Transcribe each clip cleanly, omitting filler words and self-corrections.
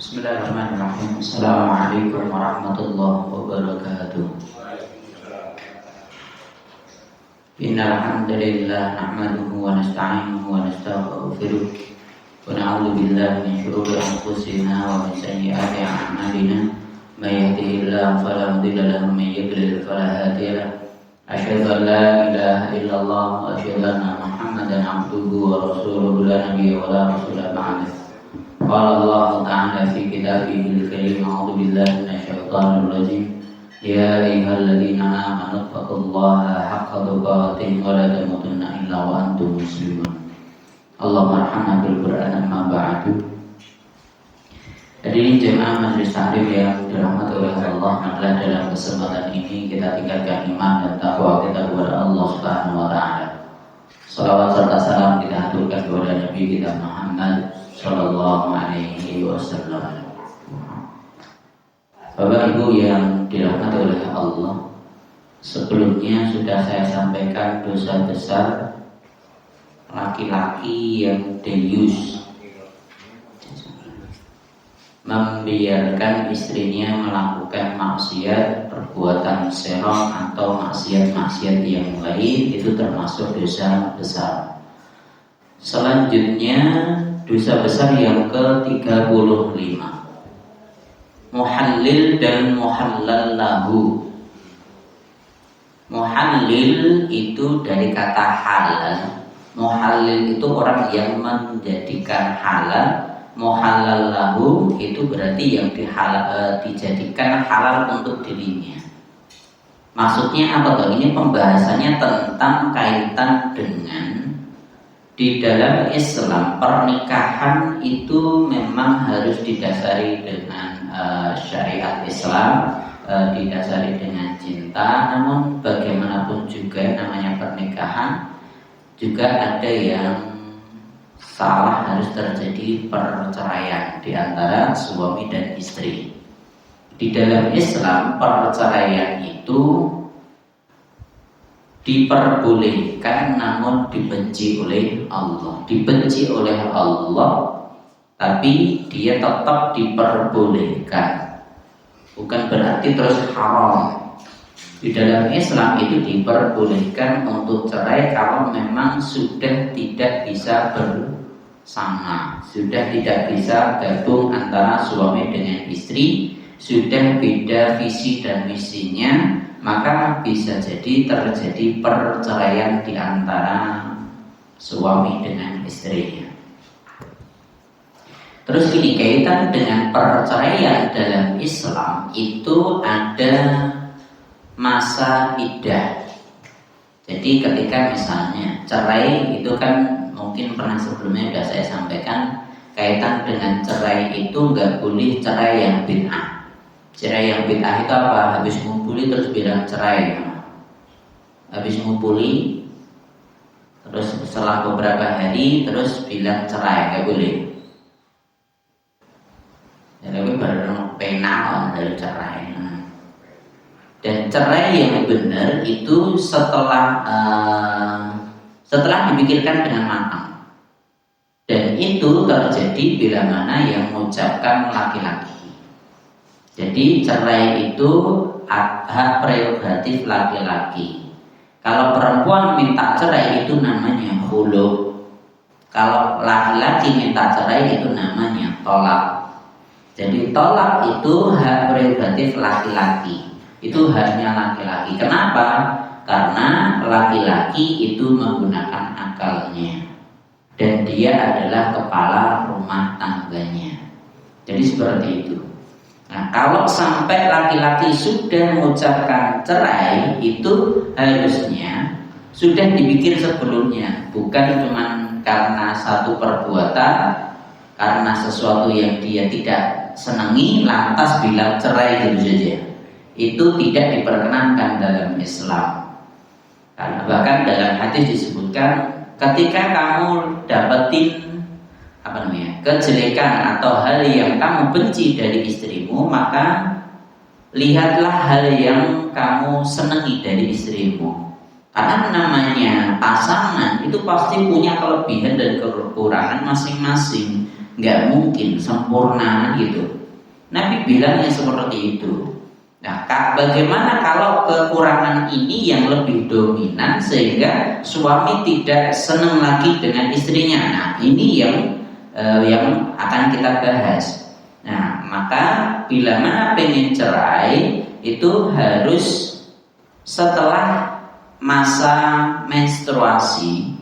Bismillahirrahmanirrahim. Assalamualaikum warahmatullahi wabarakatuh. Innal hamdalillah nahmaduhu wa nasta'inuhu wa nastaghfiruh wa na'udzu billahi min shururi anfusina wa min sayyiati a'malina. May yahdihillahu fala mudilla lahu wa may yudlil fala hadiya lahu. Asyhadu an la ilaha illallah wa asyhadu anna Muhammadan abduhu wa rasuluhu la nabiyya wa la rasula ba'dahu. Qala Allah Ta'ala fi kitabihil karim. A'udzu billahi minasyaitonir rajim. Ya ayyuhalladzina amanu taqullaha haqqa tuqatih wa la tamutunna illa wa antum muslimun. Allahumma arhamna bil Qur'an amma ba'du. Hadirin jemaah majelis taklim yang dirahmati oleh Allah, maka dalam kesempatan ini kita tingkatkan iman dan takwa kita kepada Allah Subhanahu wa taala. Salawat serta salam kita haturkan kepada Nabi kita Muhammad sallallahu alaihi wasallam. Bapak Ibu yang dirahmati oleh Allah, sebelumnya sudah saya sampaikan dosa besar laki-laki yang dayus, membiarkan istrinya melakukan maksiat, perbuatan serong atau maksiat-maksiat yang lain, itu termasuk dosa besar. Selanjutnya dosa besar yang ke-35, muhallil dan muhallal lahu. Muhallil itu dari kata halal. Muhallil itu orang yang menjadikan halal. Muhallal lahu itu berarti yang dijadikan halal untuk dirinya. Maksudnya apa toh? Ini pembahasannya tentang kaitan dengan di dalam Islam pernikahan itu memang harus didasari dengan syariat Islam, didasari dengan cinta. Namun bagaimanapun juga namanya pernikahan juga ada yang salah, harus terjadi perceraian di antara suami dan istri. Di dalam Islam perceraian itu diperbolehkan namun dibenci oleh Allah. Dibenci oleh Allah tapi dia tetap diperbolehkan, bukan berarti terus haram. Di dalam Islam itu diperbolehkan untuk cerai kalau memang sudah tidak bisa bersama, sudah tidak bisa gabung antara suami dengan istri, sudah beda visi dan misinya, maka bisa jadi terjadi perceraian di antara suami dengan istrinya. Terus gini, kaitan dengan perceraian dalam Islam itu ada masa iddah. Jadi ketika misalnya cerai itu kan mungkin pernah sebelumnya sudah saya sampaikan, kaitan dengan cerai itu nggak boleh cerai yang bid'ah. Cerai yang bid'ah itu apa? Habis ngumpuli terus bilang cerai. Habis ngumpuli terus setelah beberapa hari terus bilang cerai, nggak boleh. Ya, tapi baru penal dari cerai. Dan cerai yang benar itu setelah dipikirkan dengan matang. Dan itu terjadi bila mana yang mengucapkan laki-laki. Jadi cerai itu hak prerogatif laki-laki. Kalau perempuan minta cerai itu namanya khulu. Kalau laki-laki minta cerai itu namanya tolak. Jadi tolak itu hak prerogatif laki-laki. Itu haknya laki-laki. Kenapa? Karena laki-laki itu menggunakan akalnya dan dia adalah kepala rumah tangganya. Jadi seperti itu. Nah, kalau sampai laki-laki sudah mengucapkan cerai, itu harusnya sudah dipikir sebelumnya, bukan cuma karena satu perbuatan, karena sesuatu yang dia tidak senangi lantas bilang cerai gitu saja. Itu tidak diperkenankan dalam Islam. Karena bahkan dalam hadis disebutkan ketika kamu dapetin kejelekan atau hal yang kamu benci dari istrimu, maka lihatlah hal yang kamu senangi dari istrimu. Karena namanya pasangan itu pasti punya kelebihan dan kekurangan masing-masing. nggak mungkin sempurna gitu. Nabi bilangnya seperti itu. Nah, bagaimana kalau kekurangan ini yang lebih dominan sehingga suami tidak senang lagi dengan istrinya? Nah, ini yang akan kita bahas. Nah, maka bila mana pengen cerai itu harus setelah masa menstruasi.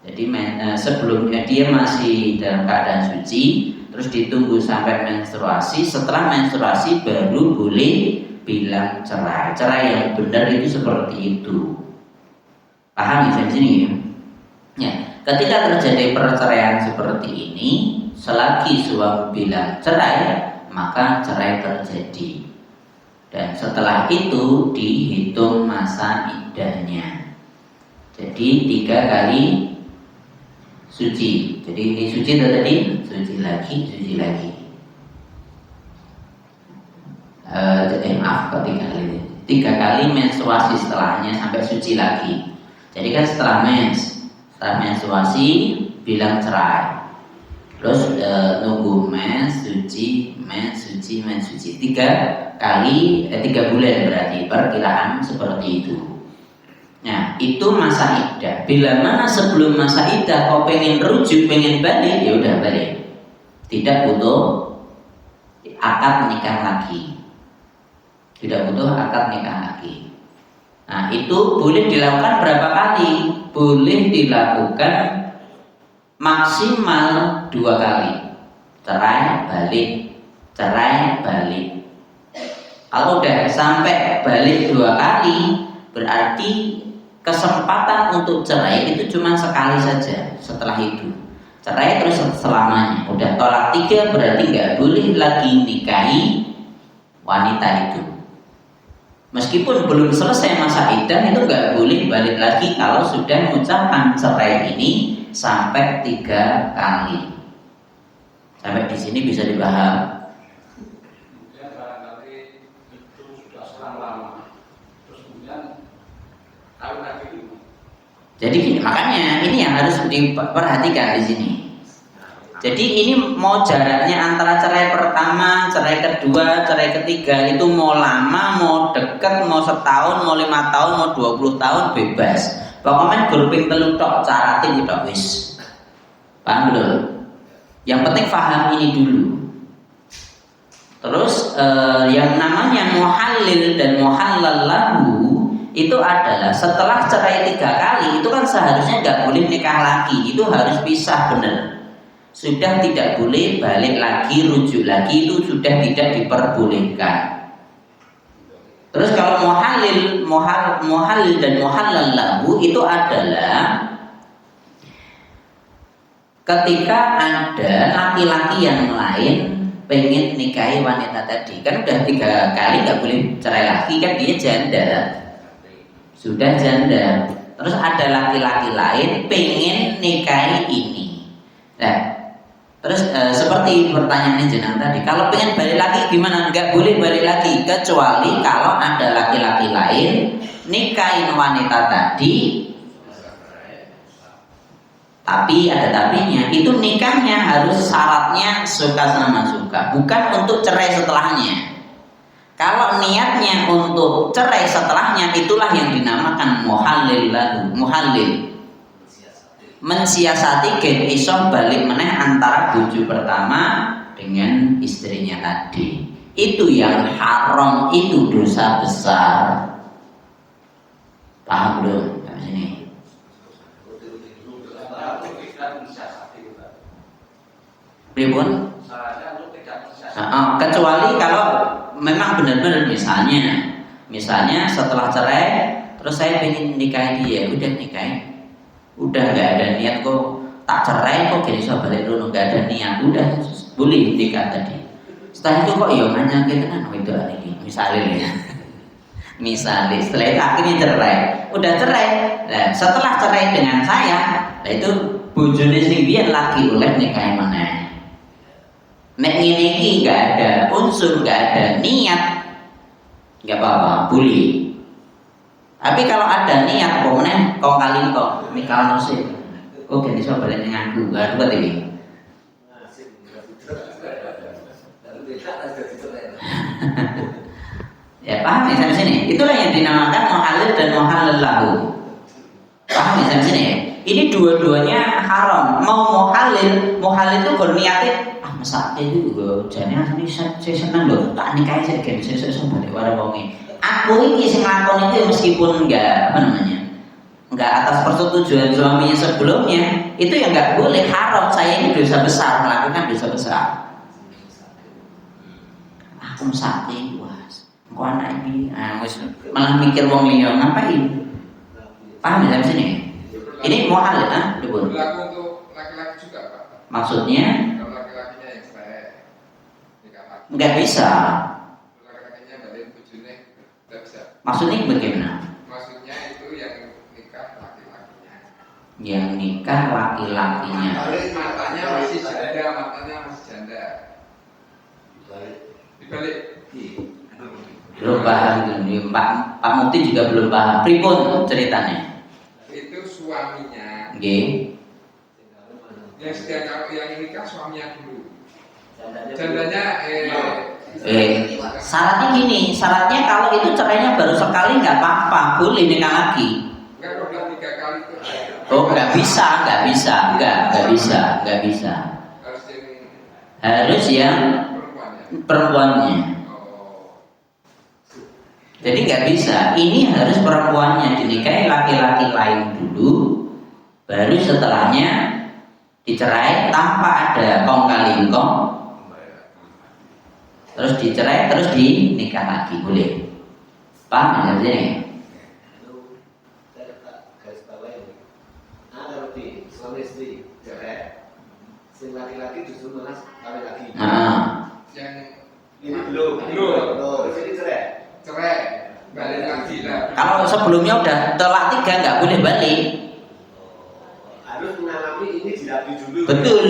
Jadi sebelumnya dia masih dalam keadaan suci, terus ditunggu sampai menstruasi. Setelah menstruasi baru boleh bilang cerai. Cerai yang benar itu seperti itu. Paham di sini ya? Ya, ketika terjadi perceraian seperti ini, selagi suami bilang cerai, maka cerai terjadi. Dan setelah itu dihitung masa iddahnya. Jadi 3 kali suci. Jadi ini suci tadi, suci lagi. Maaf, 3 kali. 3 kali menstruasi setelahnya sampai suci lagi. Jadi kan setelah menstruasi bilang cerai. Terus nunggu mens suci 3 kali 3 bulan berarti perkiraan seperti itu. Nah, itu masa iddah. Bila mana sebelum masa iddah kau pengen rujuk, pengen balik, ya udah balik. Tidak butuh akad nikah lagi. Nah, itu boleh dilakukan berapa kali? Boleh dilakukan maksimal 2 kali. Cerai balik. Kalau udah sampai balik 2 kali, berarti kesempatan untuk cerai itu cuma sekali saja. Setelah itu cerai terus selamanya. Udah tolak 3 berarti nggak boleh lagi nikahi wanita itu. Meskipun belum selesai masa iddah, itu nggak boleh balik lagi kalau sudah mengucapkan cerai ini sampai 3 kali. Sampai di sini bisa dipaham. Jadi gini, makanya ini yang harus diperhatikan di sini. Jadi ini mau jaraknya antara cerai pertama, cerai kedua, cerai ketiga itu mau lama, mau deket, mau setahun, mau 5 tahun, mau 20 tahun bebas. Pokoknya grouping telu tok caratin itu wis. Paham belum? Yang penting paham ini dulu. Terus yang namanya muhallil dan muhallal lahu itu adalah setelah cerai 3 kali itu kan seharusnya nggak boleh nikah lagi, itu harus pisah benar. Sudah tidak boleh balik lagi, rujuk lagi, itu sudah tidak diperbolehkan. Terus kalau muhallil dan muhallal lahu itu adalah ketika ada laki-laki yang lain pengen nikahi wanita tadi, kan udah 3 kali nggak boleh cerai lagi, kan dia janda, sudah janda. Terus ada laki-laki lain pengen nikahi ini. Nah, terus seperti pertanyaannya jenang tadi, kalau pengen balik lagi gimana? Nggak boleh balik lagi kecuali kalau ada laki-laki lain nikahin wanita tadi. Tapi ada tapinya, itu nikahnya harus syaratnya suka sama suka, bukan untuk cerai setelahnya. Kalau niatnya untuk cerai setelahnya, itulah yang dinamakan muhallil. Mensiasati gen iso balik meneh antara bojo pertama dengan istrinya tadi. Itu yang haram, itu dosa besar. Paham belum? Sini. Pripun? Kecuali kalau memang benar-benar misalnya setelah cerai terus saya pengen nikahi dia, udah nikahi, udah nggak ada niat kok tak cerai kok jadi bisa balik dulu, nggak ada niat, udah boleh nikah tadi. Setelah itu kok ya nanya kita kan itu lagi misalnya setelah itu akhirnya cerai, udah cerai. Nah, setelah cerai dengan saya, nah itu bojone sing biyen lagi oleh nikahi mana? Nek ngene iki enggak ada unsur, enggak ada niat, enggak apa-apa, boleh. Tapi kalau ada niat, pokoknya kau kali kau mikal nusik, kau ganti soal balik dengan aku, baru buat ini. paham ya sampai sini? Itulah yang dinamakan muhalil dan muhalal lahu. Paham ya sampai sini? Ini dua-duanya haram. Mau muhalil itu kalau niatnya masa itu gue jadinya ini saya senang loh. Tak nikahin saya kan saya balik warna bongi. Aku ini sing lakon itu meskipun enggak enggak atas persetujuan suaminya sebelumnya, itu yang enggak boleh, haram. Saya ini dosa besar, melakukan dosa besar. Aku sakti, wah, kok anak ini, malah mikir wong liya ngapain? Paham ya sini? Ini muhalil, Dubur. Berlaku untuk laki-laki juga, Pak. Maksudnya? Kalau laki-lakinya yang cerai, nikah lagi. Enggak bisa. Laki-lakinya balik bujurnya, enggak bisa. Maksudnya bagaimana? Maksudnya itu yang nikah laki-lakinya. Yang nikah laki-lakinya. Matanya masih janda. Dibalik. Belum paham gitu. Pak Mufti juga belum paham. Pripun ceritanya? Itu suaminya. Nggih. Yang sedang yang nikah suaminya dulu. Jandanya syaratnya gini, syaratnya kalau itu cerainya baru sekali nggak apa-apa, boleh nikah lagi. Enggak, kalau 3 kali itu. Oh, nggak bisa. Harus yang perempuannya. Jadi nggak bisa. Ini harus perempuannya dinikahi laki-laki lain dulu, baru setelahnya dicerai tanpa ada kong kali kong. Terus dicerai, terus dinikah lagi, boleh. Paham ya ini? Garis bawah ini. Kalau di suami istri cerai, si laki-laki justru malah kawin lagi. Yang ini belum. Terus ini cerai, balik lagi lah. Kalau sebelumnya udah telak 3 nggak boleh balik. Harus mengalami ini dirapi dulu. Betul.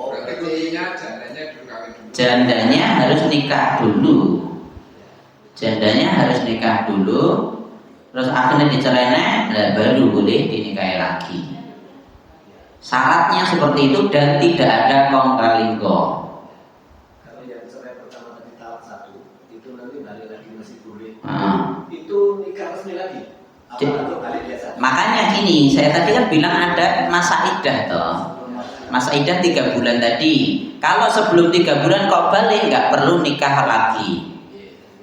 Berarti kuncinya jandanya dulu kawin dulu. Jandanya harus nikah dulu. Terus akhirnya dicerai, baru boleh dinikahi lagi. Syaratnya seperti itu dan tidak ada kong kali kong. Kalau yang cerai pertama tadi talak 1, itu nanti balik lagi masih boleh. Itu nikah resmi lagi. Atau balik biasa. Makanya gini, saya tadi kan bilang ada masa iddah toh. Masa iddah 3 bulan tadi. Kalau sebelum 3 bulan kok balik, nggak perlu nikah lagi.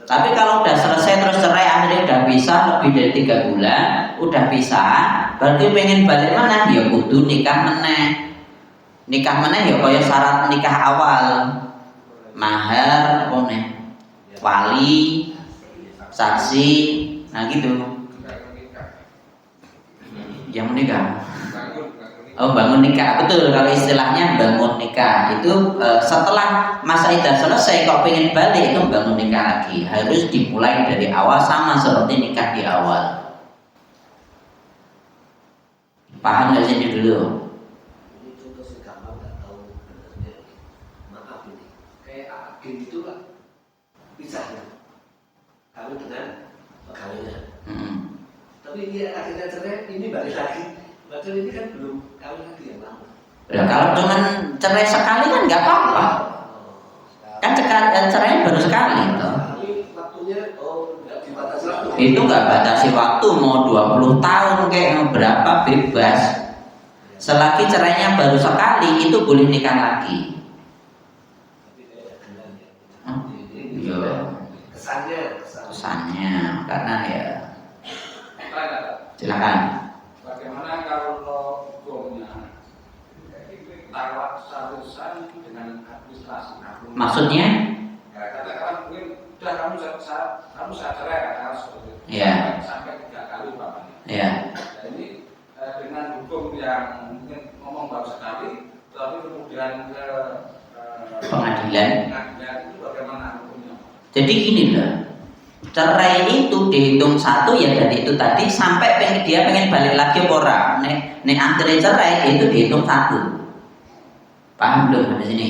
Tapi kalau udah selesai terus cerai, akhirnya udah pisah lebih dari 3 bulan, udah pisah, berarti pengen balik mana? Ya kudu nikah meneh. Nikah meneh ya kaya syarat nikah awal. Mahar, wali, saksi, nah gitu. Yang menikah. Oh, bangun nikah, betul. Kalau istilahnya bangun nikah itu setelah masa iddah selesai, kok pengen balik itu bangun nikah lagi. Harus dimulai dari awal sama seperti nikah di awal. Paham nggak sih dulu? Ini contoh sih gampang, nggak tahu benernya. Maaf ini, kayak agen itu kan pisahnya. Kawin dengan pegawainya. Tapi dia akhirnya cerai, ini balik lagi. Padahal ini kan belum kawin lagi yang lama. Ya, kalau cuman cerai sekali kan nggak apa-apa. Kan cerai baru sekali toh. Ini waktunya nggak dibatasi waktu. Itu nggak batasi waktu, mau 20 tahun kayak berapa bebas. Selagi cerainya baru sekali itu boleh nikah lagi. Tapi kayak agendannya. Iya. Kesannya karena ya. Silakan. Bagaimana kalau hukumnya talak seharusnya dengan administrasi? Maksudnya? Ya, katakan mungkin sudah kamu saya cerai katakan seperti itu. Iya. Sampai 3 kali Bapak. Iya. Jadi dengan hukum yang mungkin ngomong baru sekali, tapi kemudian ke Pengadilan itu bagaimana hukumnya? Jadi gini loh, cerai itu dihitung 1 ya dari itu tadi sampai dia pengen balik lagi ora. Nek akhirnya cerai itu dihitung 1. Paham belum di sini?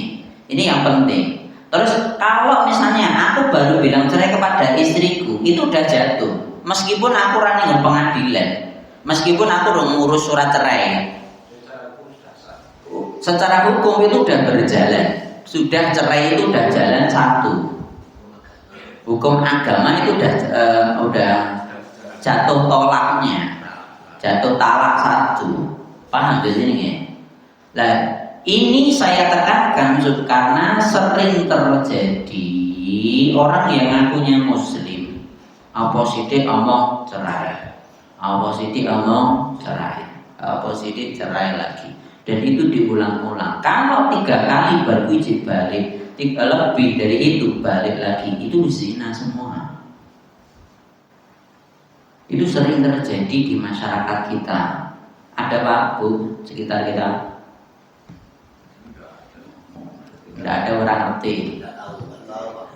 Ini yang penting. Terus kalau misalnya aku baru bilang cerai kepada istriku, itu udah jatuh. Meskipun aku running pengadilan, meskipun aku udah ngurus surat cerai, secara hukum itu udah berjalan. Sudah cerai itu udah jalan 1. Hukum agama itu udah jatuh tolaknya, jatuh talak satu. Paham di sini ya? Nah, ini saya tekankan karena sering terjadi orang yang ngakunya muslim, positif omong cerai, positif omong cerai, positif cerai lagi, dan itu diulang-ulang. Kalau 3 kali baru izin balik, lebih dari itu balik lagi, itu zina semua. Itu sering terjadi di masyarakat kita. Ada Pak Bu sekitar kita? Tidak ada orang ngerti. Tidak tahu Pak.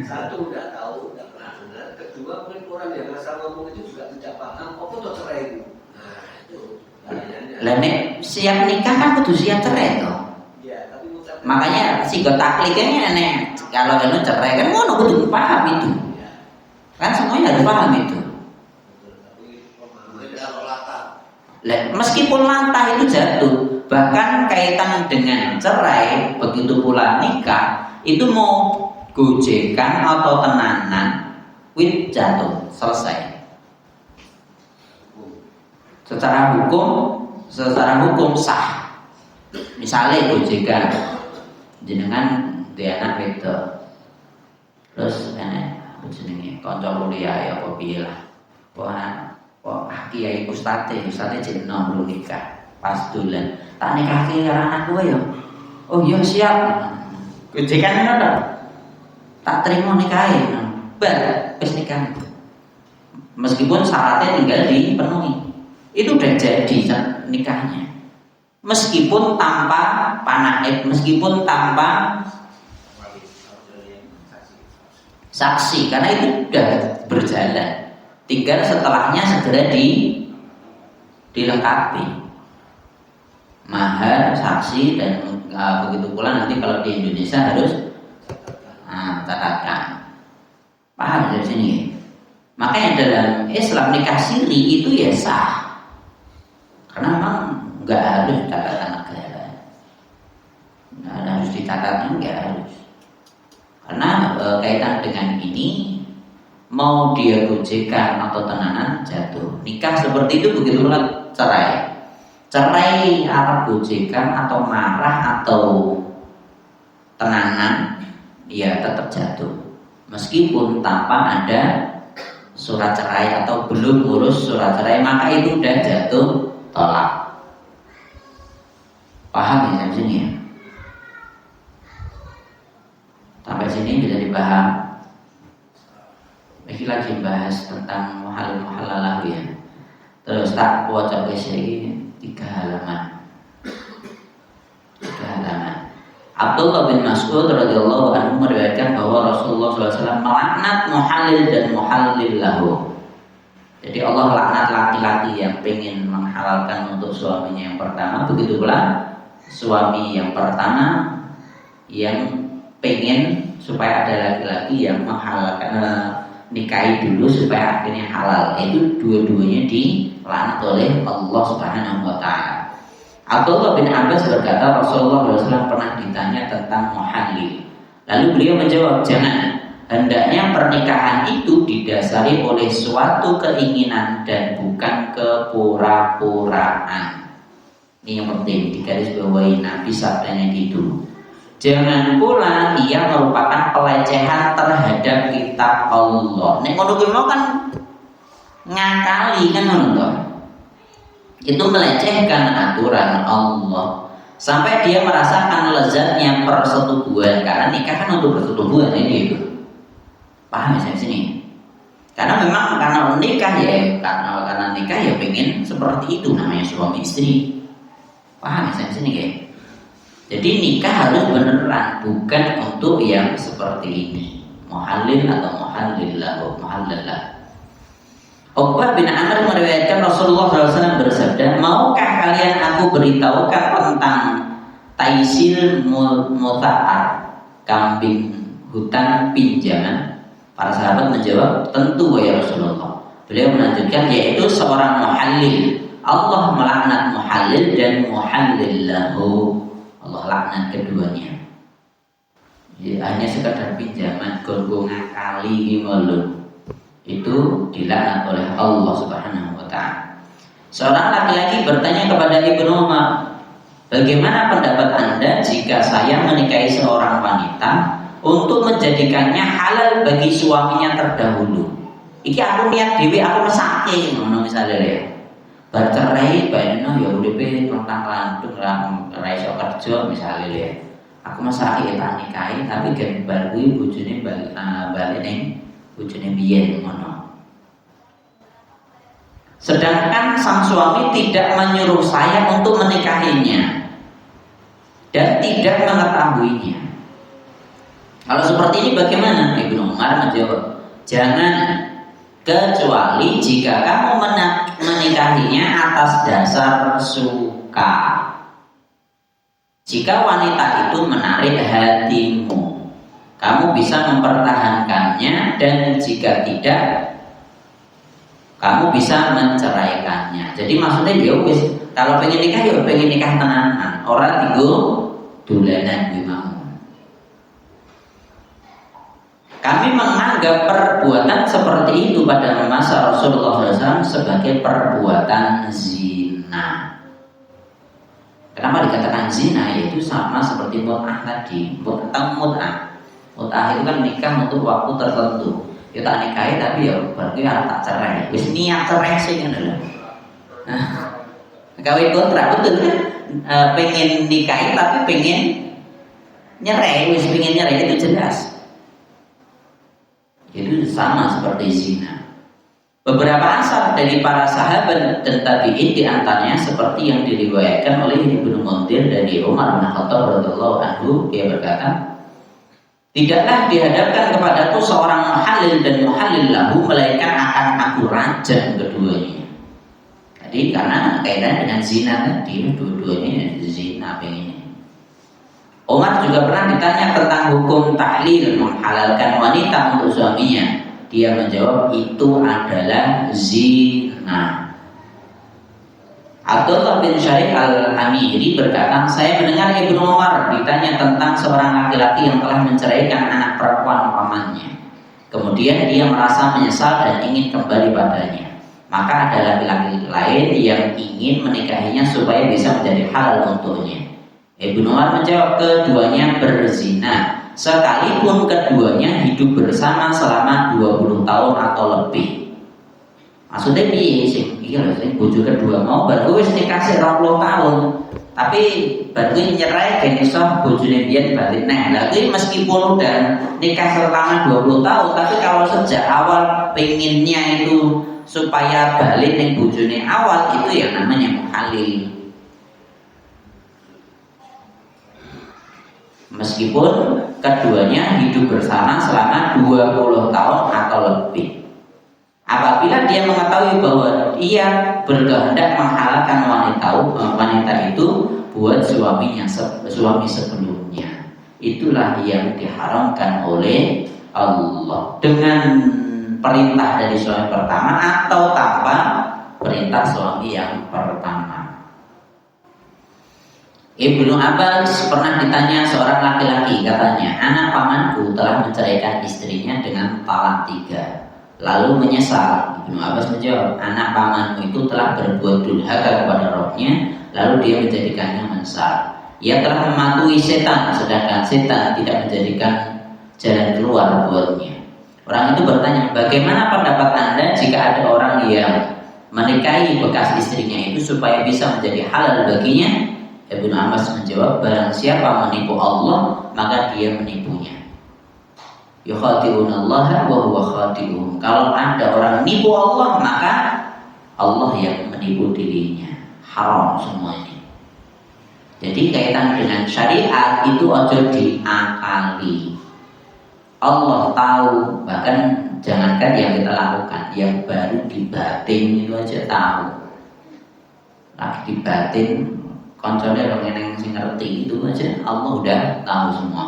Satu tidak tahu, tidak pernah dengar. Kedua mungkin orang yang asal ngomong itu juga tidak paham. Apa tuh cerai itu? Nah itu bahayanya. Lah nek siap nikah kan kudu siap cerai toh. Iya, tapi makanya si takliknya nek kalau anu cerai kan ngono kudu paham itu. ya. Kan semuanya harus paham itu. Betul, tapi pemahamannya kalau latar. Meskipun lantah itu jatuh, bahkan kaitan dengan cerai, begitu pula nikah, itu mau gojekan atau tenanan, wit jatuh, selesai. Secara hukum sah. Misalnya gojekan, jenengan dia anak wedok, terus apa jenenge kanca kuliah ya apa piye lah. Kiai ustadz jadi nomor nikah pas dolan tak nikahke karo anak kowe ya. Oh iya siap. Gojekan ngono tak terima nikahe. Wis nikah. Meskipun syaratnya tinggal dipenuhi. Itu udah jadi nikahnya. Meskipun tanpa panaib, meskipun tanpa saksi, karena itu udah berjalan. Tinggal setelahnya segera dilengkapi mahar, saksi, dan begitu pula nanti kalau di Indonesia harus catatkan. Paham dari sini? Makanya dalam Islam nikah siri itu ya sah, karena memang nggak harus catatan negara, nggak harus dicatatnya, nggak harus, karena kaitan dengan ini. Mau dia gojekan atau tenanan jatuh. Nikah seperti itu begitu pula cerai. Cerai Arab gojekan atau marah atau tenanan, ya tetap jatuh. Meskipun tanpa ada surat cerai atau belum urus surat cerai, maka itu udah jatuh tolak. Paham ya sampai sini ya? Sampai sini bisa dipaham. Ini lagi bahas tentang muhalal ya. Terus tak waca guys ini 3 halaman. Abdullah bin Mas'ud radhiyallahu anhu meriwayatkan bahwa Rasulullah SAW melaknat muhalil dan muhallil lahu. Jadi Allah laknat laki-laki yang pengen menghalalkan untuk suaminya yang pertama, begitu pula suami yang pertama yang pengen supaya ada laki-laki yang menghalalkan nikahi dulu supaya akhirnya halal. Itu dua-duanya dilaknat oleh Allah Subhanahu wa taala. Abdullah bin Abbas berkata Rasulullah SAW pernah ditanya tentang muhallil. Lalu beliau menjawab, jangan. Hendaknya pernikahan itu didasari oleh suatu keinginan dan bukan kepura-puraan. Ini yang penting digarisbawahi, Nabi sabdanya gitu. Jangan pula ia merupakan pelecehan terhadap kitab Allah. Nek ngono kuwi kan ngakali kan ngono. Itu melecehkan aturan Allah. Sampai dia merasakan lezatnya persetubuhan, karena nikah kan untuk persetubuhan ini itu. Paham ya sini? Karena memang karena nikah ya, karena nikah ya pengen seperti itu, namanya suami istri. Paham ya sini ya? Jadi nikah harus beneran, bukan untuk yang seperti ini. Muhallil atau muhallillah, muhallallah. Uqbah bin Amr meriwayatkan Rasulullah SAW bersabda, maukah kalian aku beritahukan tentang taisil muta'ar, kambing hutan pinjaman? Para sahabat menjawab, tentu ya Rasulullah. Beliau melanjutkan, yaitu seorang muhallil. Allah melaknat muhallil dan muhallillahu. Allah laknat keduanya. ya, hanya sekedar pinjaman gongo ngakali ngolong, itu dilaknat oleh Allah Subhanahu wa taala. Seorang laki-laki bertanya kepada Ibnu Umar, bagaimana pendapat Anda jika saya menikahi seorang wanita untuk menjadikannya halal bagi suaminya terdahulu? Iki aku niat dhewe aku mesake ngono misale ya. Bercerai baino ya uripe tentang landung ora iso kerja misale ya. Aku mesake tak nikahi tapi gambar kuwi bojone bali ning bojone biyen ngono. Sedangkan sang suami tidak menyuruh saya untuk menikahinya dan tidak mengetahuinya. Kalau seperti ini bagaimana? Ibnu Umar menjawab, jangan, kecuali jika kamu menikahinya atas dasar suka. Jika wanita itu menarik hatimu, kamu bisa mempertahankannya, dan jika tidak, kamu bisa menceraikannya. Jadi maksudnya ya wis, kalau pengen nikah ya pengen nikah tenanan, orang tinggal dolanan gimana. Kami menganggap perbuatan seperti itu pada masa Rasulullah SAW sebagai perbuatan zina. Kenapa dikatakan zina? Yaitu sama seperti mut'ah tadi. Mut'ah itu kan nikah untuk waktu tertentu. Ya tak nikahi tapi ya berarti tak cerai. Wis niat cerai sih kan lho. Kawin kontrak betul kan? Pengen nikahi tapi pengen nyerai, wis pengen nyerai itu jelas. Itu sama seperti zina. Beberapa asar dari para sahabat dan tabi'in diantaranya seperti yang diriwayatkan oleh Ibnu Munzir dari Umar bin Khattab radhiyallahu anhu, dia berkata, tidaklah dihadapkan kepadaku seorang muhalil dan muhalil lahu melainkan akan aku rajam keduanya. Jadi karena kaitan dengan zina tadi, dua-duanya zina pengennya. Umar juga pernah ditanya tentang hukum tahlil menghalalkan wanita untuk suaminya. Dia menjawab itu adalah zina. Abdullah bin Syarif al-Amiri berkata, saya mendengar Ibnu Umar ditanya tentang seorang laki-laki yang telah menceraikan anak perempuan pamannya. Kemudian dia merasa menyesal dan ingin kembali padanya. Maka ada laki-laki lain yang ingin menikahinya supaya bisa menjadi halal untuknya. Ibnu Umar menjawab, keduanya berzina, sekalipun keduanya hidup bersama selama 20 tahun atau lebih. Maksudnya piye sing iki lho sing bojo kedua mau baru wis nikah 20 tahun. Tapi baru nyerai ben iso bojone biyen balik neh. Lah iki meskipun udah nikah selama 20 tahun tapi kalau sejak awal pengennya itu supaya balik ning bojone awal, itu yang namanya muhalil. Meskipun keduanya hidup bersama selama 20 tahun atau lebih. Apabila dia mengetahui bahwa ia berkehendak menghalalkan wanita itu buat suami sebelumnya, itulah yang diharamkan oleh Allah dengan perintah dari suami pertama atau tanpa perintah suami yang pertama. Ibnu Abbas pernah ditanya seorang laki-laki, katanya, anak pamanku telah menceraikan istrinya dengan talak 3, lalu menyesal. Ibnu Abbas menjawab, anak pamanmu itu telah berbuat durhaka kepada rohnya, lalu dia menjadikannya menyesal. Ia telah mematuhi setan, sedangkan setan tidak menjadikan jalan keluar buatnya. Orang itu bertanya, bagaimana pendapat Anda jika ada orang yang menikahi bekas istrinya itu supaya bisa menjadi halal baginya? Ibnu Abbas menjawab, barang siapa menipu Allah maka dia menipunya. Yukhadi'unallaha wa huwa khadi'uhum. Kalau ada orang menipu Allah maka Allah yang menipu dirinya. Haram semua ini. Jadi kaitan dengan syariat itu ojo diakali. Allah tahu, bahkan jangankan yang kita lakukan, yang baru di batin itu aja tahu. Lagi di batin koncone orang yang ngerti itu aja Allah udah tahu semua.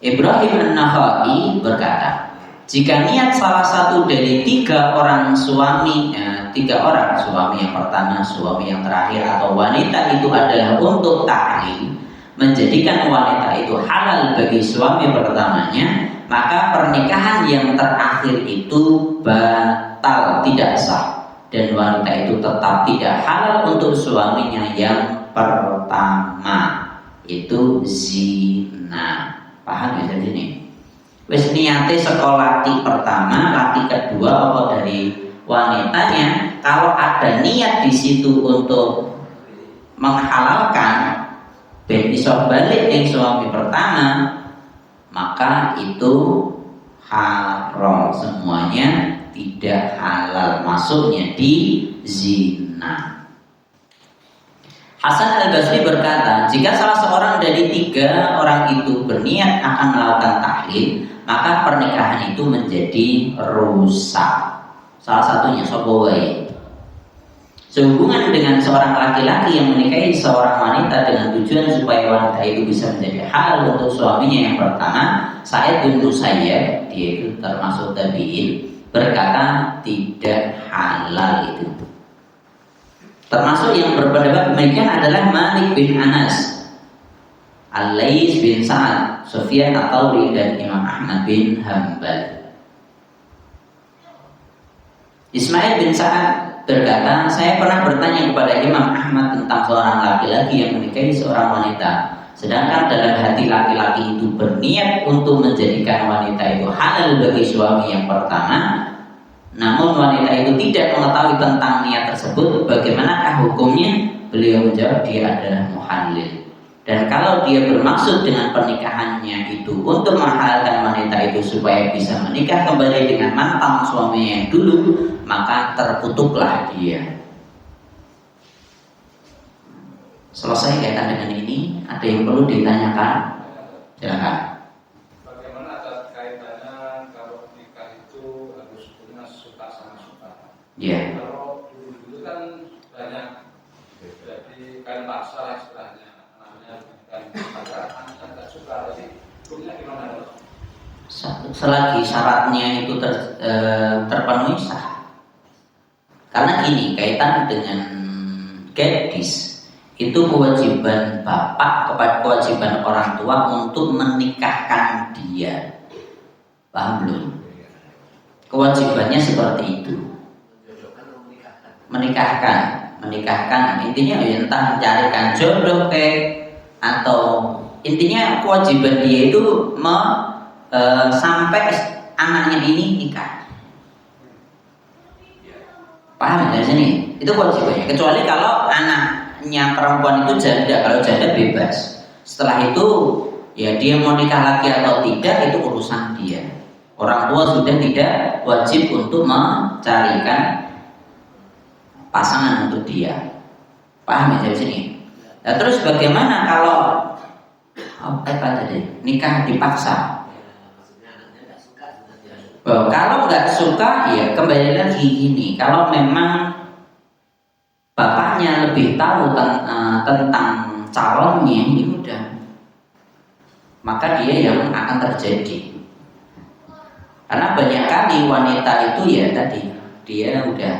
Ibrahim An-Nakhai berkata, jika niat salah satu dari 3 orang suami, 3 orang suami yang pertama, suami yang terakhir atau wanita itu adalah untuk tahlil, menjadikan wanita itu halal bagi suami pertamanya, maka pernikahan yang terakhir itu batal, tidak sah, dan wanita itu tetap tidak halal untuk suaminya yang pertama, itu zina. Paham ya dari sini? Wis niate sekolah laki pertama, laki kedua, apa dari wanitanya, kalau ada niat di situ untuk menghalalkan ben iso balik ning suami pertama, maka itu haram semuanya, tidak halal, masuknya di zina. Hasan Al-Basri berkata, jika salah seorang dari 3 orang itu berniat akan melakukan tahlil, maka pernikahan itu menjadi rusak. Salah satunya sapa wae. Sehubungan dengan seorang laki-laki yang menikahi seorang wanita dengan tujuan supaya wanita itu bisa menjadi halal untuk suaminya yang pertama, Sa'id bin Musayyab, dia itu termasuk tabi'in, berkata tidak halal itu. Termasuk yang berpendapat demikian adalah Malik bin Anas, Al-Lais bin Sa'ad, Sufyan Ats-Tsauri, dan Imam Ahmad bin Hanbal. Ismail bin Sa'ad berkata, saya pernah bertanya kepada Imam Ahmad tentang seorang laki-laki yang menikahi seorang wanita, sedangkan dalam hati laki-laki itu berniat untuk menjadikan wanita itu halal bagi suami yang pertama, namun wanita itu tidak mengetahui tentang niat tersebut, bagaimanakah hukumnya? Beliau menjawab, dia adalah muhallil. Dan kalau dia bermaksud dengan pernikahannya itu untuk menghalalkan wanita itu supaya bisa menikah kembali dengan mantan suaminya yang dulu, maka terkutuklah dia. Selesai kaitan dengan ini, ada yang perlu ditanyakan? Silakan. Bagaimana kaitannya kalau nikah itu harus punya suka sama suka? Iya. Kalau dulu kan banyak jadi kain paksa istilahnya. Selagi syaratnya itu terpenuhi sah. Karena gini, kaitan dengan gadis itu kewajiban bapak kewajiban orang tua untuk menikahkan dia. Paham belum? Kewajibannya seperti itu. Menikahkan intinya ya entah carikan jodoh atau intinya kewajiban dia itu sampai anaknya ini nikah. Paham dari sini? Itu kewajibannya. Kecuali kalau anaknya perempuan itu janda, kalau janda bebas. Setelah itu ya dia mau nikah lagi atau tidak itu urusan dia. Orang tua sudah tidak wajib untuk mencarikan pasangan untuk dia. Paham ya dari sini? Nah, terus bagaimana kalau nikah dipaksa? Kalau nggak suka ya kembali lagi gini. Kalau memang bapaknya lebih tahu tentang calonnya, ini udah, maka dia yang akan terjadi. Karena banyak kali wanita itu ya tadi dia udah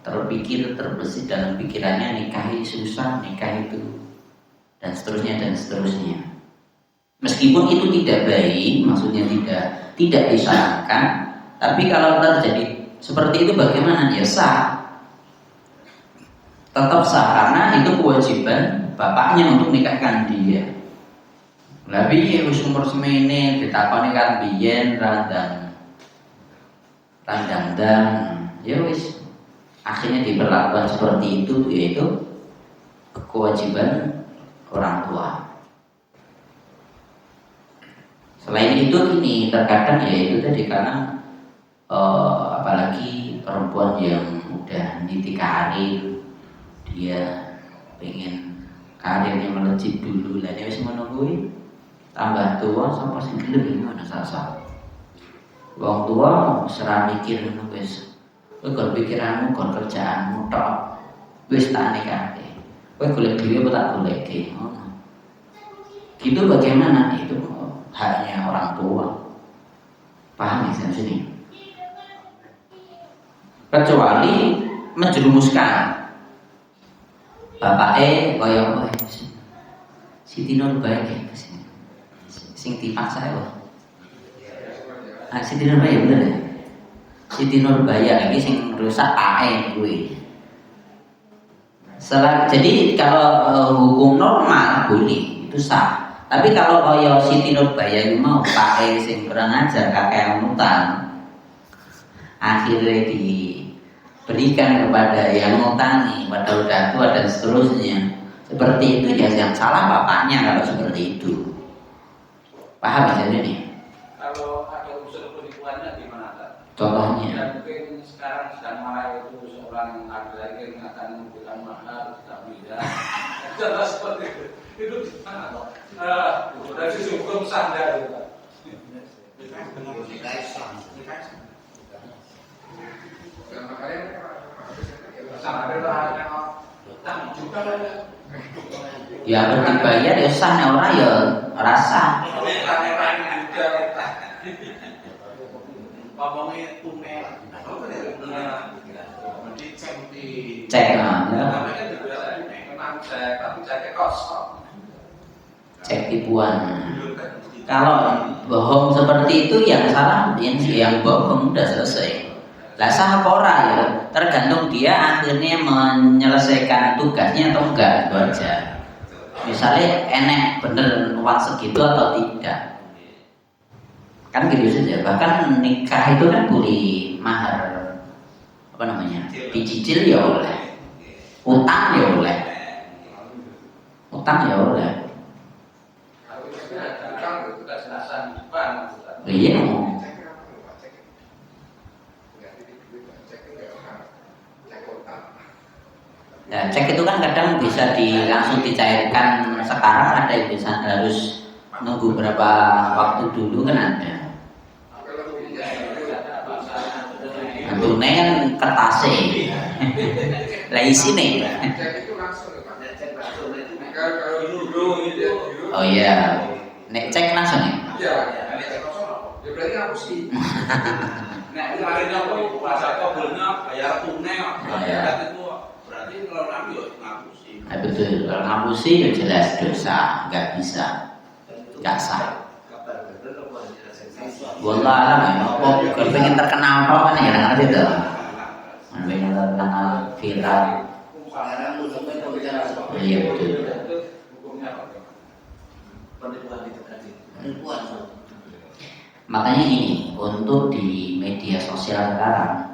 terpikir terbesit dalam pikirannya nikah susah, nikah itu dan seterusnya. Meskipun itu tidak baik, maksudnya tidak disarankan, tapi kalau terjadi seperti itu bagaimana? Ya sah, tetap sah karena itu kewajiban bapaknya untuk nikahkan dia. Tapi wis umur semene ditakoni kan biyen randang, ya wis akhirnya diperlakukan seperti itu, yaitu kewajiban orang tua. Selain itu gini, terkadang ya itu tadi karena apalagi perempuan yang udah niti karir, dia pengen karirnya melejit dulu lah, dia harus menunggu tambah tua sampai sing gelem gimana sasa. Wong tua serah mikir ngono wis. Kowe kon pikiranmu, kon kerjaanmu tok. Wis tak nikahke. Kowe golek dhewe apa tak goleke ngono. Gitu bagaimana? Itu haknya orang tua. Paham ya sini? Kecuali menjerumuskan bapake kaya Siti Nurbaya sing dipaksa ya. Siti Nurbaya bener ya? Siti Nurbaya lagi sing rusak AE kuwi. Jadi kalau hukum normal boleh itu sah. Tapi kalau kaya Siti Nurbaya itu mau pakai sing kurang ajar kakek ngutang, akhirnya diberikan kepada yang ngutangi, pada udah tua dan seterusnya. Seperti itu ya yang salah bapaknya kalau seperti itu. Paham ya ini? Kalau ada unsur penipuannya gimana, Pak? Contohnya? Ya, mungkin sekarang sedang marah itu seorang ada lagi yang akan memberikan mahar tidak miliar. Contoh seperti itu gimana, Pak? Dari sisi hukum sah nggak itu, Pak? Ya berdibayar ya sah, nek ora ya rasa. Cek cek tipuan. Kalau bohong seperti itu yang salah yang bohong udah selesai. Lah sah apa ora ya tergantung dia akhirnya menyelesaikan tugasnya atau enggak, itu aja. Misalnya enek bener uang segitu atau tidak, kan gitu saja. Bahkan nikah itu kan boleh mahar apa namanya, dicicil ya oleh, utang ya oleh, utang ya oleh. Iya. Ya, cek itu kan kadang bisa langsung dicairkan sekarang, ada yang bisa harus nunggu berapa waktu dulu kan ada. Tentunya kan kertasnya, lah isi nih. Oh iya, nek cek langsung nih. Iya, berarti ngapusi. Nek kemarin aku baca kabelnya bayar tunai, itu berarti kalau nabi ya ngapusi. Betul, kalau ngapusi ya jelas dosa, nggak bisa, nggak sah. Wallah alam ya, kalau pengen terkenal kok kan ya ngerti tuh, pengen terkenal viral. Iya betul. Makanya ini untuk di media sosial sekarang,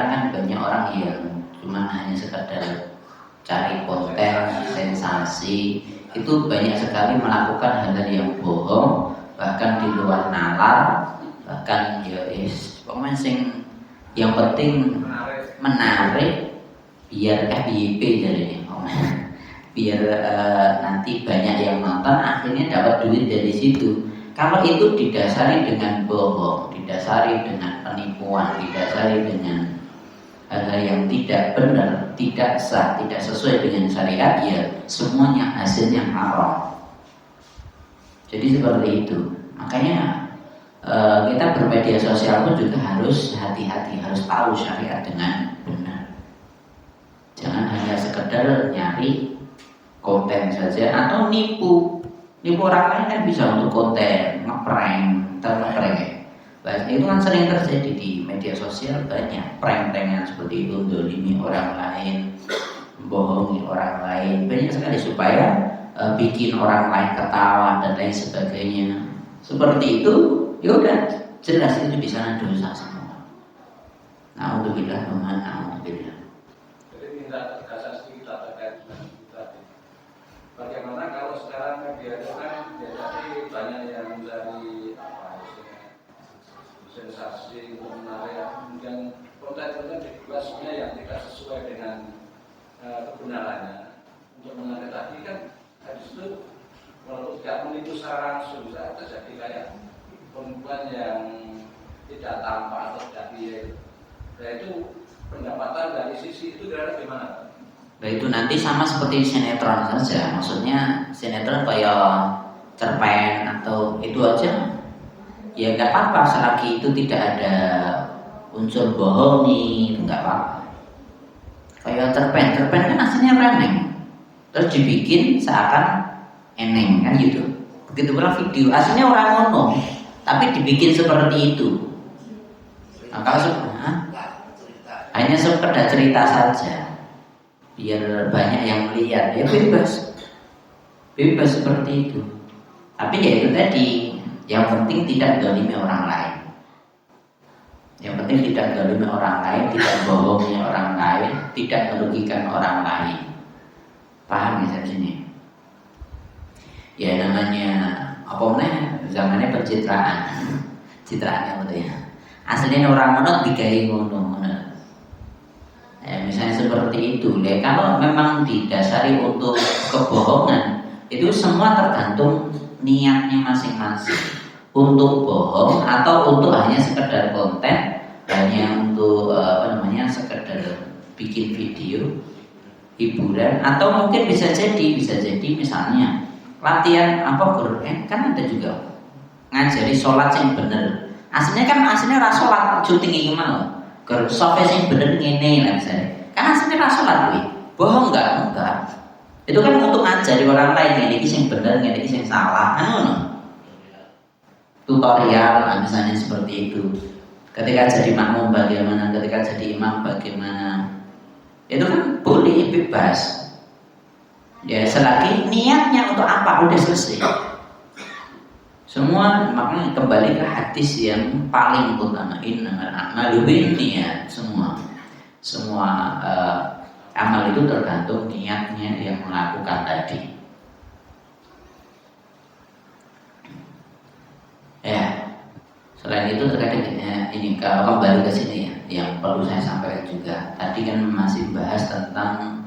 kan banyak orang yang cuma hanya sekedar cari konten sensasi, itu banyak sekali melakukan hal-hal yang bohong, bahkan di luar nalar, bahkan ya pokoknya yang penting menarik biar FYP jadinya, biar nanti banyak yang nonton, akhirnya dapat duit dari situ. Kalau itu didasari dengan bohong, didasari dengan penipuan, didasari dengan hal-hal yang tidak benar, tidak sah, tidak sesuai dengan syariat, ya semuanya hasilnya haram. Jadi seperti itu. Makanya kita bermedia sosial pun juga harus hati-hati, harus tahu syariat dengan benar. Jangan hanya sekedar nyari konten saja atau nipu orang lain kan bisa untuk konten, ngeprank, itu kan sering terjadi di media sosial, banyak prank-prankan seperti itu, mendolimi orang lain, membohongi orang lain, banyak sekali supaya bikin orang lain ketawa dan lain sebagainya. Seperti itu, ya udah jelas itu di sana dosa semua. Na'udzubillah, na'udzubillah. Jadi minta tegasan sedikit terkait dengan tadi. Bagaimana kalau sekarang media itu kan jadi banyak yang mencari sensasi untuk menarik, kemudian konten-konten dibuat sebenarnya yang tidak sesuai dengan kebenarannya untuk menarik tadi kan hadis itu walaupun tidak menipu secara langsung bisa terjadi kayak penipuan yang tidak tampak atau tidak real. Nah itu pendapatan dari sisi itu dari gimana? Nah itu nanti sama seperti sinetron saja, maksudnya sinetron kayak cerpen atau itu aja, ya nggak apa-apa selagi itu tidak ada unsur bohong nih, nggak apa-apa. Kayak cerpen kan aslinya reneng, terus dibikin seakan eneng kan gitu. Begitu pula video, aslinya orang ngono, tapi dibikin seperti itu. Nah, kalau hanya sekedar cerita saja, biar banyak yang melihat, ya bebas seperti itu. Tapi ya itu tadi, yang penting tidak zalimi orang lain. Yang penting tidak zalimi orang lain, tidak bohongnya orang lain, tidak merugikan orang lain. Paham ya sampai sini? Ya namanya apa namanya? Zamannya pencitraan. Citraannya apa ya? Aslinya orang ngono digawe ngono. Ya, misalnya seperti itu. Ya, kalau memang didasari untuk kebohongan, itu semua tergantung niatnya masing-masing. Untuk bohong atau untuk hanya sekedar konten, hanya untuk sekedar bikin video hiburan, atau mungkin bisa jadi misalnya latihan Quran, kan ada juga ngajari sholat yang bener. Aslinya rasolat syuting ini mau software yang bener ngene lah misalnya. Kan aslinya rasolat gue, bohong enggak. Itu kan untuk ngajari orang lain ini yang bener, ini yang salah. Tutorial misalnya seperti itu. Ketika jadi makmum bagaimana, ketika jadi imam bagaimana, itu kan boleh, bebas. Ya selagi niatnya untuk apa udah selesai. Semua makanya kembali ke hadis yang paling utama, innamal a'malu binniyat. Semua amal itu tergantung niatnya yang melakukan tadi. Ya, selain itu terkadang ini kalau kembali ke sini ya, yang perlu saya sampaikan juga. Tadi kan masih bahas tentang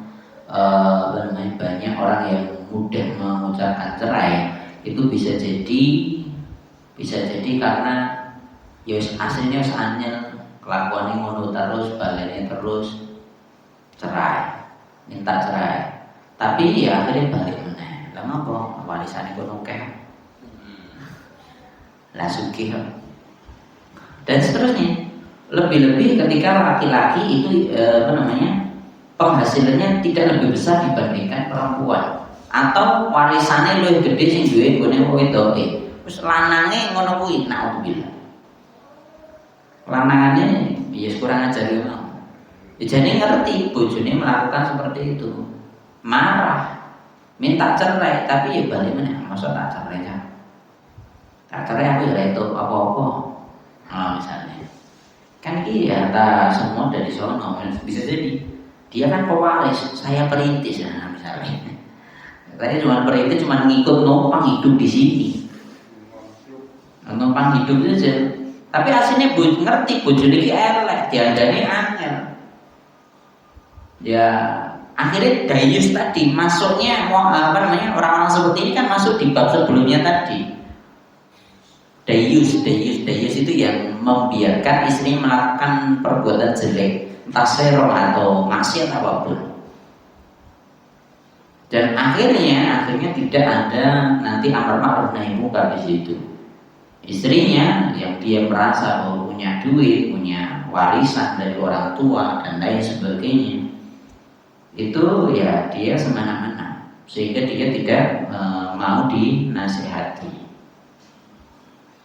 banyak orang yang mudah mengucapkan cerai. Itu bisa jadi karena ya aslinya anyel, kelakuannya ngono terus, baliknya terus, cerai, minta cerai. Tapi ya akhirnya balik meneh. Lah ngopo? Warisane kono akeh. Lah sugih. Dan seterusnya. Lebih-lebih ketika laki-laki itu penghasilannya tidak lebih besar dibandingkan perempuan, atau warisannya lebih gede sing duwe nggone wedoke. Terus lanange ngono kuwi naudzubillah. Lanangane ya kurang ajar ngono. Ya jane ngerti bojone melakukan seperti itu. Marah, minta cerai, tapi ya balik meneh, masa tak cerai ya. Tak cerai aku ya itu apa-apa. Misalnya. Kan iki ya semua dari sono, bisa jadi dia kan pewaris, saya perintis misalnya. Tadi cuma perintis, cuma ngikut numpang hidup di sini. Numpang hidup saja. Tapi aslinya ngerti bojone iki elek, diandani angel. Ya akhirnya dayus tadi masuknya orang-orang seperti ini kan masuk di bab sebelumnya tadi. Dayus itu yang membiarkan istri melakukan perbuatan jelek, entah sero atau maksiat apapun. Dan akhirnya tidak ada nanti amar ma'ruf nahi munkar di situ. Istrinya yang dia merasa punya duit, punya warisan dari orang tua dan lain sebagainya, itu ya dia semena-mena, sehingga dia tidak mau dinasihati.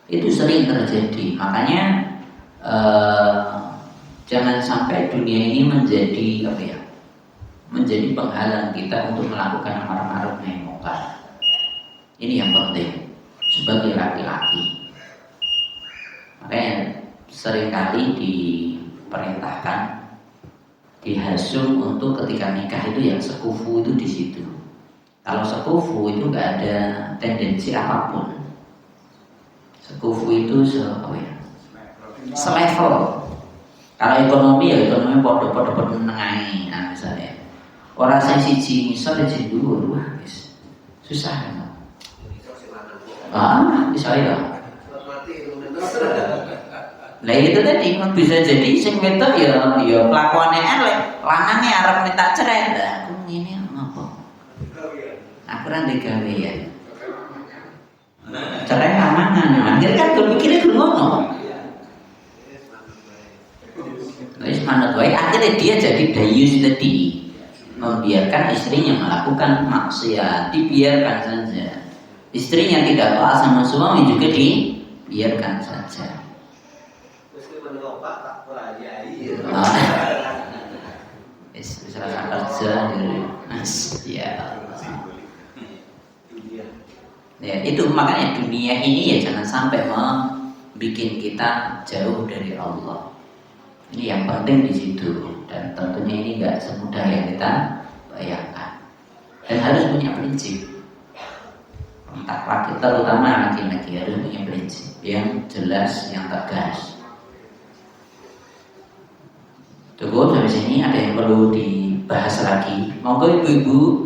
Itu sering terjadi. Makanya jangan sampai dunia ini menjadi penghalang kita untuk melakukan amar ma'ruf nahi munkar. Ini yang penting sebagai laki-laki. Makanya seringkali diperintahkan, dihasum untuk ketika nikah itu yang sekufu itu di situ. Kalau sekufu itu nggak ada tendensi apapun. Sekufu itu selevel. Kalau ekonomi ya ekonomi podo-podo menengahi, misalnya. Orang saya siji ngisor ya siji dhuwur, susah kan. Bisa ya. Lah itu tadi bisa jadi sing wedok ya kelakuane elek, lanange arep minta cerai. Lah aku ngene ngopo? Aku ra digawe ya. Cerai amangan. Akhirnya kan mikirnya ngono. Wis manut wae akhirnya dia jadi dayus tadi. membiarkan istrinya melakukan maksiat, dibiarkan saja. Istrinya tidak taat sama suami juga dibiarkan saja. Meskipun ngopak tak perayai. Bisa kerja ya. Ya itu makanya dunia ini ya jangan sampai membuat kita jauh dari Allah. Ini yang penting di situ, dan tentunya ini nggak semudah yang kita bayangkan. Dan harus punya prinsip. Entah laki, terutama laki-laki harus punya prinsip yang jelas, yang tegas. Cukup sampai sini, ada yang perlu dibahas lagi? Monggo ibu-ibu.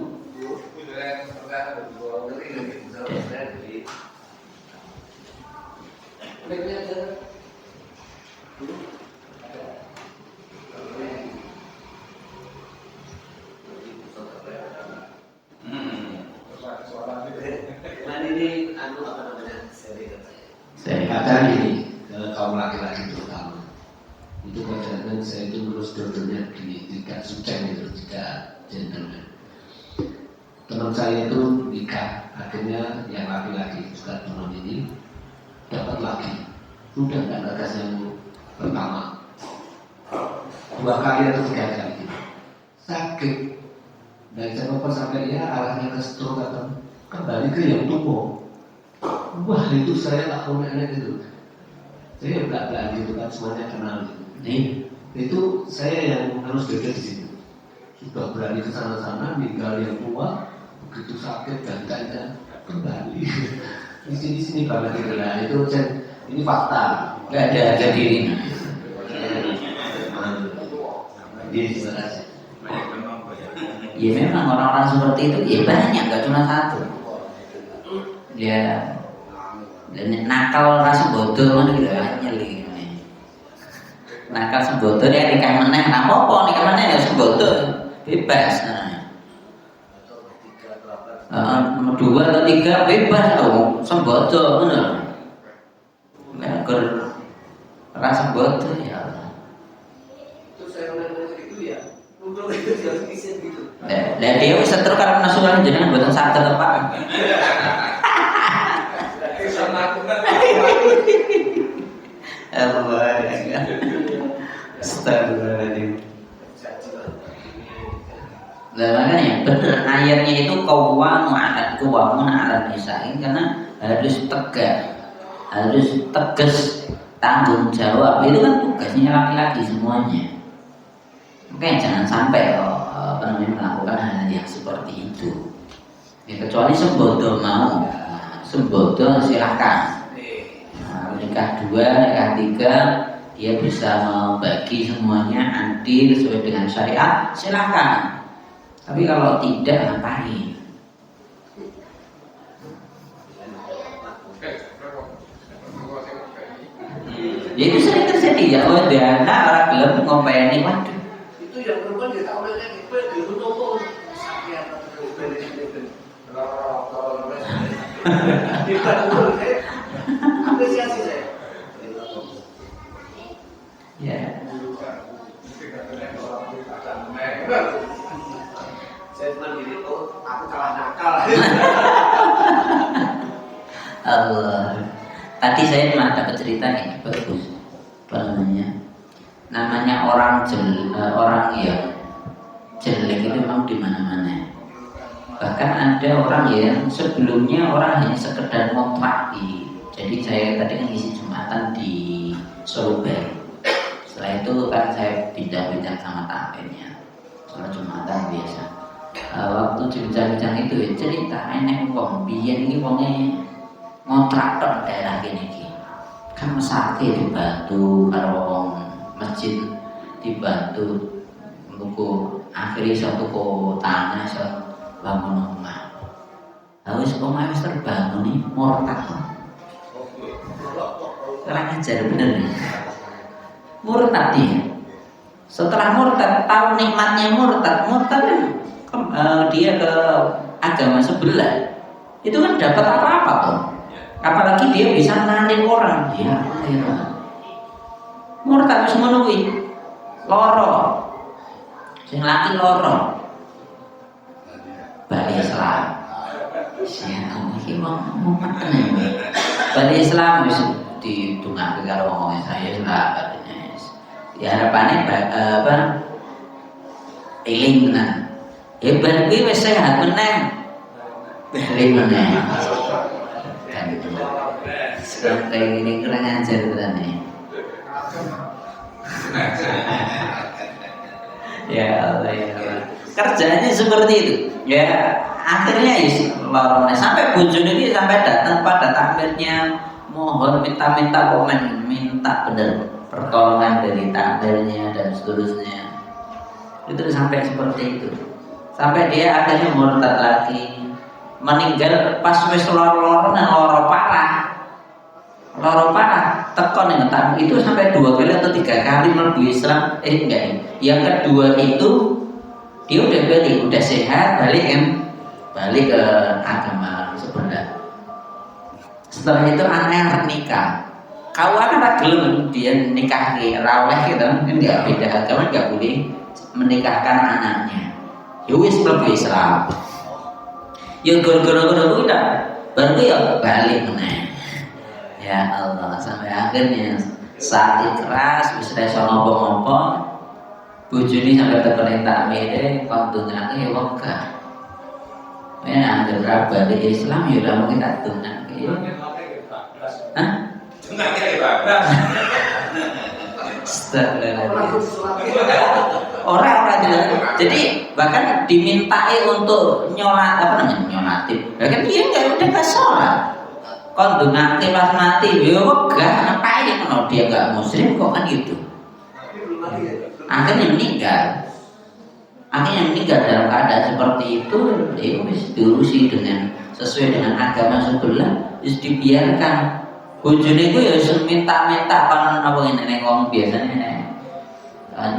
Saya katakan ini kaum laki-laki terutama itu kadang-kadang saya itu terus dua-duanya gini, tidak sucen itu, tidak gentleman. Teman saya itu nikah, akhirnya yang laki-laki juga teman ini dapat lagi, sudah nggak negas yang pertama, 2 kali atau 3 kali gitu. Sakit dari siapa sampai ya arahnya ke stroke atau kembali ke yang tumbuh. Wah itu saya tak tahu nenek itu. Saya belak-belak gitu kan, semuanya kenal gitu. Itu saya yang harus jaga di situ. Sudah berani ke sana-sana, meninggal yang tua, begitu sakit dan kembali. Di sini banget gitu lah. Itu ini fakta. Nggak ada diri. Terima kasih. Ya memang orang-orang seperti itu ya banyak, nggak cuma satu. Ya, dan nakal rasa bodoh mana gitu nyeli. Nakal sebodoh dia nikah meneh, apa nikah meneh ya sebodoh bebas. Nah, 2 atau 3 bebas, sebodoh bener. Nggak rasa bodoh ya. Itu saya ngomong itu ya, untuk itu harus isin gitu. Lah dia wis setruk karo nasuhan jenengan mboten saged apa. Astagfirullahaladzim. Nah makanya benar ayatnya itu qawamun 'ala nisa'i, karena harus tegas tanggung jawab. Itu kan tugasnya laki-laki semuanya. Makanya jangan sampai melakukan hal yang seperti itu. Ya, kecuali sembodo mau, sembodo silahkan. Nikah 2, nikah 3, dia bisa membagi semuanya adil sesuai dengan syariat, silahkan. Tapi kalau tidak, ngapain? Ya itu sering terjadi ya. Oh dana orang belum ngopeni, waduh. Itu yang perempuan dia tahu kan itu di rumah sakit atau kita dulu apresiasi saya. Ya. Saya cuma gini, aku kalah nakal. Allah. Tadi saya pernah dapat cerita ini bagus. Namanya orang yang jelek itu memang di mana-mana. Bahkan ada orang yang sebelumnya orang hanya sekedar ngontrak jadi saya tadi kan isi Jumatan di Solo Baru. Setelah itu kan saya bincang-bincang sama takmimnya. Setelah Jumatan biasa. Waktu bincang-bincang itu ya cerita enek wong biyen iki wonge ngontrak tok daerah kene iki. Kan mesake dibantu karo wong masjid, dibantu untuk akhirnya satu tanah iso bangun omah. Wis omah wis terbangun nih murtad. Kurang ajar bener nih. Murtad dia. Setelah murtad, tahu nikmatnya murtad dia ke agama sebelah. Itu kan dapat apa-apa tuh. Apalagi dia bisa narik orang. Ya, murtad wis ngono kuwi. Loro. Sing laki loro. Bali Islam. Saya iki mau makan ini. Bali Islam wis didongake karo wong saya lah katanya. Ya harapannya apa? Eling tenan. Bar kuwi wis sehat meneh. Eling meneh. Kan itu. Sampai ini kurang ajar tenan nih. Ya Allah ya Allah. Kerjanya seperti itu. Ya akhirnya lorongnya sampai bojone ini sampai datang pada takmirnya mohon minta komen minta bener pertolongan dari takmirnya dan seterusnya. Itu sampai seperti itu. Sampai dia akhirnya murtad lagi. Meninggal pas wis loro-loro dan loro parah. Loro parah tekon yang tamu itu sampai 2 kali atau 3 kali mlebu Islam. Enggak. Yang kedua itu dia udah balik, udah sehat, balik ke agama sebenar. Setelah itu anaknya nikah. Kau akan gelem dia nikah raweh gitu, enggak beda agama, enggak boleh menikahkan anaknya. Ya wis mlebu Islam. Ya gara-gara kuwi ta, baru ya balik meneh. Ya Allah, sampai akhirnya saat ikhlas wis ora iso ngopo-ngopo. Bojone sampai tekan takmire kon dongake ya wegah. Ya anggere balik Islam ya ora mungkin tak dongake. Hah? Dongake bablas. Orang jelas. Jadi bahkan dimintai untuk nyolatin. Bahkan dia udah sholat. Kon dongake pas mati, ya wegah ngapain kalau dia enggak muslim kok kan gitu. Akhirnya meninggal dalam keadaan seperti itu. Ya wis diurusi dengan sesuai dengan agama sebelah, wis dibiarkan. Bojone ku ya minta-minta kan apa ngene wong biasanya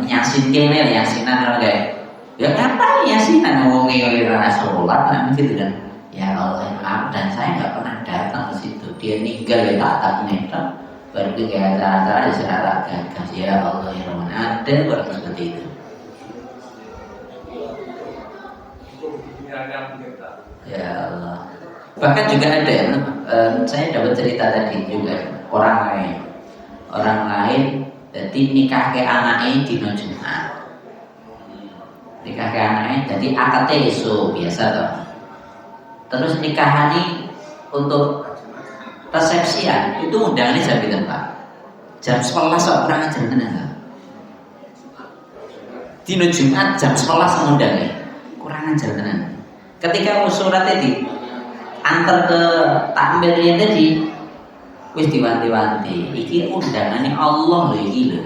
nyasin kene yasinan kayak ya ngapain yasinan wong ora sholat kan gitu kan. Ya Allah maaf dan saya enggak pernah datang ke situ. Dia meninggal ya tak netok baru ke acara-acara di sana gagas. Ya Allah ya Rahman ada orang seperti itu. Ya Allah. Bahkan juga ada saya dapat cerita tadi juga orang lain jadi nikah ke anaknya di Jumat. Nikah ke anaknya jadi akad esok biasa toh. Terus nikahani untuk resepsian itu undangannya jam berapa Pak? Jam 11 orang aja tenan. Dino Jumat jam 11 undangannya. Kurang ajar tenan. Ketika suratnya di antar ke takmirnya tadi wis diwanti-wanti iki undangannya Allah lho iki lho.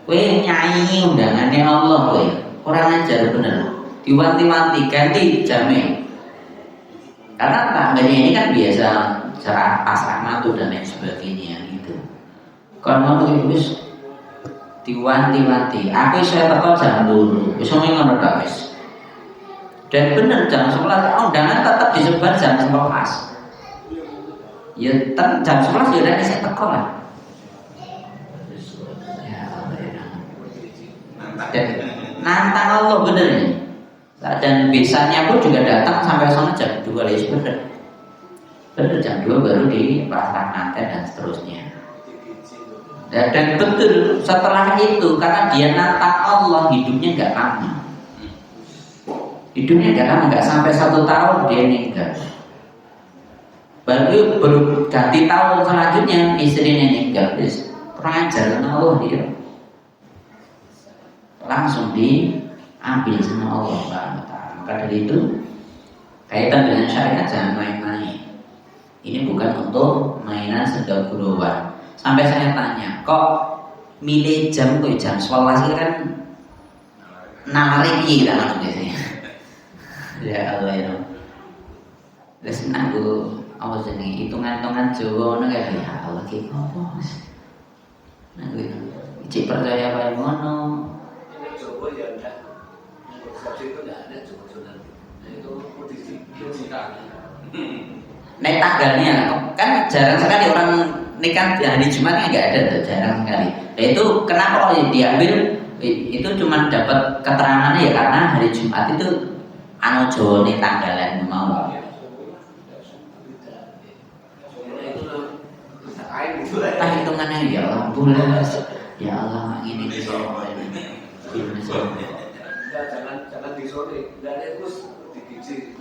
Kowe nyanyi undangannya Allah kowe. Kurang ajar bener. Diwanti-wanti ganti jamnya. Karena takmirnya ini kan biasa cerah pasrah matu dan lain sebagainya gitu. Kalau mau wis diwanti-wanti, aku saya teko jam 2. Wis ngono ta wis. Dan benar jam 11 undangan tetap disebar jam 11. Ya jam 11 ya udah saya teko lah. Ya Allah. Dan nantang Allah bener nih. Dan bisanya pun juga datang sampai sana jam 2 lagi bener. Bener jam 2 baru di pasar nanti dan seterusnya. Dan betul setelah itu karena dia nantang Allah hidupnya nggak lama. Hidupnya nggak sampai 1 tahun dia meninggal. Baru ganti tahun selanjutnya istrinya meninggal. Kurang ajar Allah dia. Langsung diambil sama Allah Subhanahu wa taala. Maka dari itu kaitan dengan syariat jangan main-main. Ini bukan untuk mainan sendagurauan. Sampai saya tanya, kok milih jam kok jam 11 kan narik iki ta biasanya. Ya Allah ya. Wis nanggo apa jenenge hitungan-hitungan Jawa ngono kae ya Allah ki opo. Nanggo iki percaya wae ngono. Ini Jawa ya enggak. Saksi itu enggak ada Jawa-Jawa. Itu logika. Nek tanggalnya kan jarang sekali orang nikah di hari Jumat nggak ada tuh, jarang sekali. Nah itu kenapa kalau diambil itu cuma dapat keterangannya ya karena hari Jumat itu anu Jawane tanggalan mau. Tak hitungannya ya Allah, bulas. Ya Allah, ini disorong ini. Jangan disore, dan itu dikicil.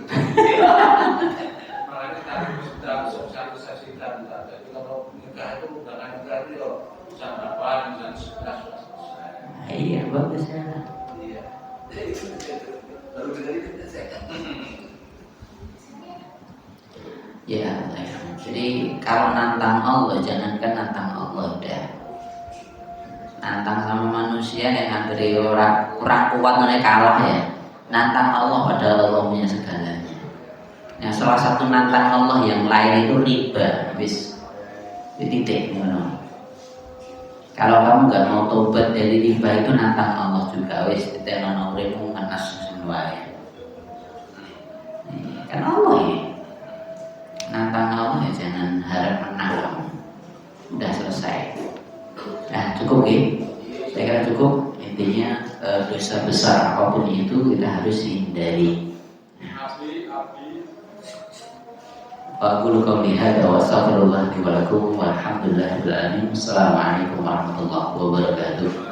Makanya kami sedang sosialisasikan jadi kalau nikah itu bukan nikah itu jam 8, jam 11 sudah selesai. Iya, bagus ya. Iya. Baru dengerin kita saya. Ya, jadi kalau nantang Allah, jangankan nantang Allah udah. Nantang sama manusia yang hampir kurang kuat mereka kalah ya. Nantang Allah adalah Allah punya segalanya. Nah, salah satu nantang Allah yang lain itu riba, wis titik ngono. Kalau kamu nggak mau tobat dari riba itu nantang Allah juga, wis titik nono uripmu ngenes semua ya. Kan Allah ini. Nantang Allah ya jangan harap menang. Udah selesai. Nah cukup ya. Saya kira cukup. Intinya dosa besar apapun itu kita harus hindari. Aqulu qawli hadza wa astaghfirullah li wa lakum walhamdulillahirabbil alamin. Assalamualaikum warahmatullahi wabarakatuh.